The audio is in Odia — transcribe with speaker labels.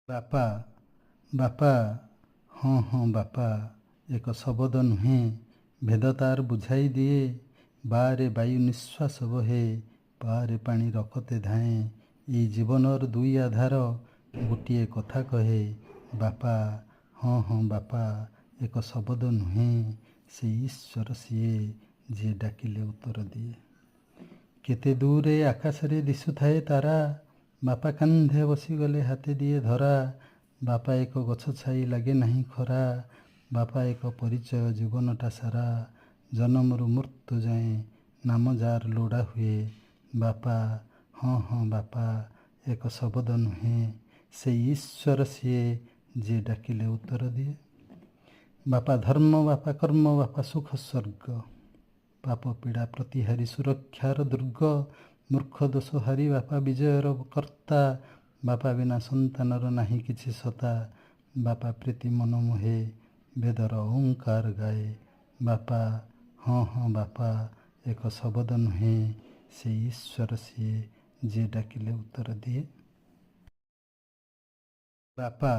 Speaker 1: ବାପା ବାପା ହଁ ହଁ ବାପା ଏକ ଶବଦ ନୁହେଁ, ଭେଦ ତାର ବୁଝାଇ ଦିଏ। ବାରେ ବାୟୁ ନିଶ୍ୱାସ ବହେ, ବାରେ ପାଣି ରକତେ ଧାଏଁ। ଏଇ ଜୀବନର ଦୁଇ ଆଧାର, ଗୋଟିଏ କଥା କହେ। ବାପା ହଁ ହଁ ବାପା ଏକ ଶବଦ ନୁହେଁ, ସେ ଈଶ୍ୱର ସିଏ, ଯିଏ ଡାକିଲେ ଉତ୍ତର ଦିଏ। କେତେ ଦୂରେ ଆକାଶରେ ଦିଶୁଥାଏ ତାରା, ବାପା କାନ୍ଧେ ବସିଗଲେ ହାତେ ଦିଏ ଧରା। ବାପା ଏକ ଗଛ ଛାଇ ଲାଗେ ନାହିଁ ଖରା, ବାପା ଏକ ପରିଚୟ ଜୀବନଟା ସାରା। ଜନମରୁ ମୃତ୍ୟୁ ଯାଏଁ ନାମ ଯାର ଲୋଡ଼ା ହୁଏ। ବାପା ହଁ ହଁ ବାପା ଏକ ଶବଦ ନୁହେଁ, ସେଇ ଈଶ୍ୱର ସିଏ, ଯିଏ ଡାକିଲେ ଉତ୍ତର ଦିଏ। ବାପା ଧର୍ମ, ବାପା କର୍ମ, ବାପା ସୁଖ ସ୍ୱର୍ଗ। ପାପ ପୀଡ଼ା ପ୍ରତିହାରୀ ସୁରକ୍ଷାର ଦୁର୍ଗ। ମୂର୍ଖ ଦୋଷ ହାରି ବାପା ବିଜୟର କର୍ତ୍ତା। ବାପା ବିନା ସନ୍ତାନର ନାହିଁ କିଛି ସତା। ବାପା ପ୍ରୀତି ମନ ମୋହେ, ବେଦର ଓଁକାର ଗାଏ। ବାପା ହଁ ହଁ ବାପା ଏକ ଶବଦ ନୁହେଁ, ସେ ଈଶ୍ୱର ସିଏ, ଯିଏ ଡାକିଲେ ଉତ୍ତର ଦିଏ। ବାପା